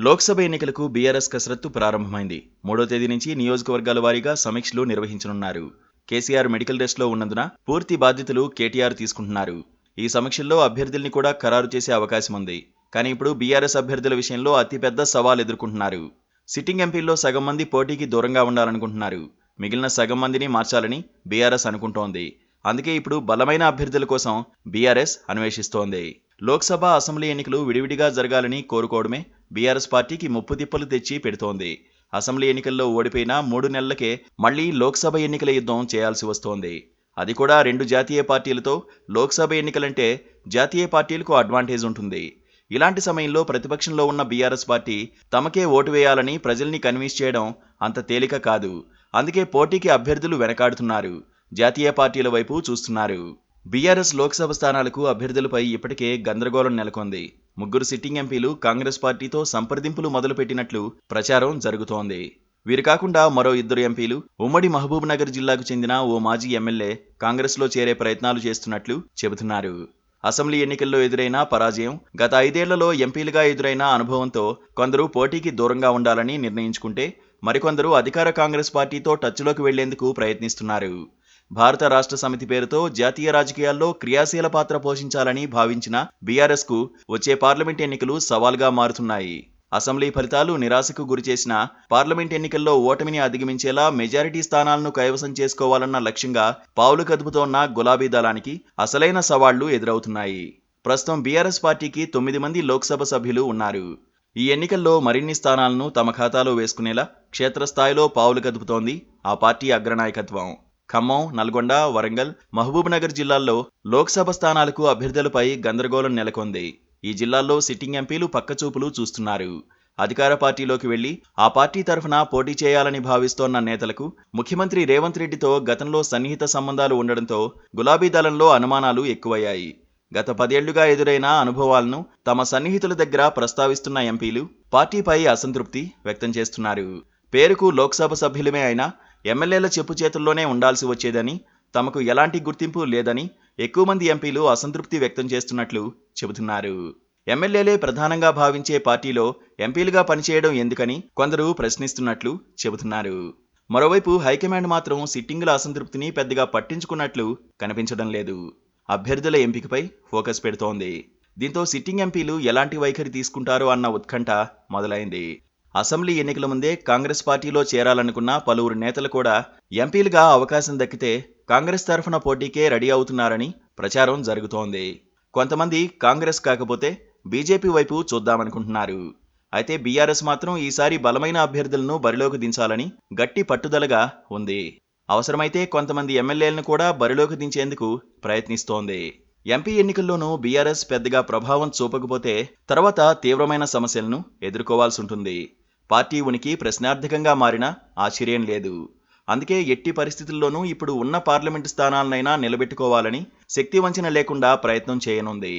లోక్సభ ఎన్నికలకు బీఆర్ఎస్ కసరత్తు ప్రారంభమైంది. 3వ తేదీ నుంచి నియోజకవర్గాల వారీగా సమీక్షలు నిర్వహించనున్నారు. కేసీఆర్ మెడికల్ రెస్ట్లో ఉన్నందున పూర్తి బాధ్యతలు కేటీఆర్ తీసుకుంటున్నారు. ఈ సమీక్షల్లో అభ్యర్థుల్ని కూడా ఖరారు చేసే అవకాశం ఉంది. కానీ ఇప్పుడు బీఆర్ఎస్ అభ్యర్థుల విషయంలో అతిపెద్ద సవాల్ ఎదుర్కొంటున్నారు. సిట్టింగ్ ఎంపీల్లో సగం మంది పోటీకి దూరంగా ఉండాలనుకుంటున్నారు. మిగిలిన సగం మందిని మార్చాలని బీఆర్ఎస్ అనుకుంటోంది. అందుకే ఇప్పుడు బలమైన అభ్యర్థుల కోసం బీఆర్ఎస్ అన్వేషిస్తోంది. లోక్సభ, అసెంబ్లీ ఎన్నికలు విడివిడిగా జరగాలని కోరుకోవడమే బీఆర్ఎస్ పార్టీకి ముప్పు తిప్పలు తెచ్చి పెడుతోంది. అసెంబ్లీ ఎన్నికల్లో ఓడిపోయిన 3 నెలలకే మళ్లీ లోక్సభ ఎన్నికల యుద్ధం చేయాల్సి వస్తోంది. అది కూడా 2 జాతీయ పార్టీలతో. లోక్సభ ఎన్నికలంటే జాతీయ పార్టీలకు అడ్వాంటేజ్ ఉంటుంది. ఇలాంటి సమయంలో ప్రతిపక్షంలో ఉన్న బీఆర్ఎస్ పార్టీ తమకే ఓటు వేయాలని ప్రజల్ని కన్విన్స్ చేయడం అంత తేలిక కాదు. అందుకే పోటీకి అభ్యర్థులు వెనకాడుతున్నారు. జాతీయ పార్టీల వైపు చూస్తున్నారు. బీఆర్ఎస్ లోక్సభ స్థానాలకు అభ్యర్థులపై ఇప్పటికే గందరగోళం నెలకొంది. 3 సిట్టింగ్ ఎంపీలు కాంగ్రెస్ పార్టీతో సంప్రదింపులు మొదలుపెట్టినట్లు ప్రచారం జరుగుతోంది. వీరు కాకుండా మరో 2 ఎంపీలు, ఉమ్మడి మహబూబ్ నగర్ జిల్లాకు చెందిన ఓ మాజీ ఎమ్మెల్యే కాంగ్రెస్లో చేరే ప్రయత్నాలు చేస్తున్నట్లు చెబుతున్నారు. అసెంబ్లీ ఎన్నికల్లో ఎదురైన పరాజయం, గత 5 ఏళ్లలో ఎంపీలుగా ఎదురైన అనుభవంతో కొందరు పోటీకి దూరంగా ఉండాలని నిర్ణయించుకుంటే, మరికొందరు అధికార కాంగ్రెస్ పార్టీతో టచ్లోకి వెళ్లేందుకు ప్రయత్నిస్తున్నారు. భారత రాష్ట్ర సమితి పేరుతో జాతీయ రాజకీయాల్లో క్రియాశీల పాత్ర పోషించాలని భావించిన బీఆర్ఎస్కు వచ్చే పార్లమెంట్ ఎన్నికలు సవాల్గా మారుతున్నాయి. అసెంబ్లీ ఫలితాలు నిరాశకు గురిచేసిన పార్లమెంట్ ఎన్నికల్లో ఓటమిని అధిగమించేలా మెజారిటీ స్థానాలను కైవసం చేసుకోవాలన్న లక్ష్యంగా పావులు కదుపుతోన్న గులాబీ దళానికి అసలైన సవాళ్లు ఎదురవుతున్నాయి. ప్రస్తుతం బీఆర్ఎస్ పార్టీకి 9 మంది లోక్సభ సభ్యులు ఉన్నారు. ఈ ఎన్నికల్లో మరిన్ని స్థానాలను తమ ఖాతాలో వేసుకునేలా క్షేత్రస్థాయిలో పావులు కదుపుతోంది ఆ పార్టీ అగ్రనాయకత్వం. ఖమ్మం, నల్గొండ, వరంగల్, మహబూబ్ నగర్ జిల్లాల్లో లోక్సభ స్థానాలకు అభ్యర్థులపై గందరగోళం నెలకొంది. ఈ జిల్లాల్లో సిట్టింగ్ ఎంపీలు పక్కచూపులు చూస్తున్నారు. అధికార పార్టీలోకి వెళ్లి ఆ పార్టీ తరఫున పోటీ చేయాలని భావిస్తోన్న నేతలకు ముఖ్యమంత్రి రేవంత్ రెడ్డితో గతంలో సన్నిహిత సంబంధాలు ఉండడంతో గులాబీ దళంలో అనుమానాలు ఎక్కువయ్యాయి. గత 10 ఏళ్లుగా ఎదురైన అనుభవాలను తమ సన్నిహితుల దగ్గర ప్రస్తావిస్తున్న ఎంపీలు పార్టీపై అసంతృప్తి వ్యక్తం చేస్తున్నారు. పేరుకు లోక్సభ సభ్యులమే అయినా ఎమ్మెల్యేల చెప్పు చేతుల్లోనే ఉండాల్సి వచ్చేదని, తమకు ఎలాంటి గుర్తింపు లేదని ఎక్కువ మంది ఎంపీలు అసంతృప్తి వ్యక్తం చేస్తున్నట్లు చెబుతున్నారు. ఎమ్మెల్యేలే ప్రధానంగా భావించే పార్టీలో ఎంపీలుగా పనిచేయడం ఎందుకని కొందరు ప్రశ్నిస్తున్నట్లు చెబుతున్నారు. మరోవైపు హైకమాండ్ మాత్రం సిట్టింగుల అసంతృప్తిని పెద్దగా పట్టించుకున్నట్లు కనిపించడం లేదు. అభ్యర్థుల ఎంపికపై ఫోకస్ పెడుతోంది. దీంతో సిట్టింగ్ ఎంపీలు ఎలాంటి వైఖరి తీసుకుంటారో అన్న ఉత్కంఠ మొదలైంది. అసెంబ్లీ ఎన్నికల ముందే కాంగ్రెస్ పార్టీలో చేరాలనుకున్న పలువురు నేతలు కూడా ఎంపీలుగా అవకాశం దక్కితే కాంగ్రెస్ తరఫున పోటీకే రెడీ అవుతున్నారని ప్రచారం జరుగుతోంది. కొంతమంది కాంగ్రెస్ కాకపోతే బీజేపీ వైపు చూద్దామనుకుంటున్నారు. అయితే బీఆర్ఎస్ మాత్రం ఈసారి బలమైన అభ్యర్థులను బరిలోకి దించాలని గట్టి పట్టుదలగా ఉంది. అవసరమైతే కొంతమంది ఎమ్మెల్యేలను కూడా బరిలోకి దించేందుకు ప్రయత్నిస్తోంది. ఎంపీ ఎన్నికల్లోనూ బీఆర్ఎస్ పెద్దగా ప్రభావం చూపకపోతే తర్వాత తీవ్రమైన సమస్యలను ఎదుర్కోవాల్సి ఉంటుంది. పార్టీ ఉనికి ప్రశ్నార్థకంగా మారినా ఆశ్చర్యం లేదు. అందుకే ఎట్టి పరిస్థితుల్లోనూ ఇప్పుడు ఉన్న పార్లమెంటు స్థానాలనైనా నిలబెట్టుకోవాలని శక్తి వంచన లేకుండా ప్రయత్నం చేయనుంది.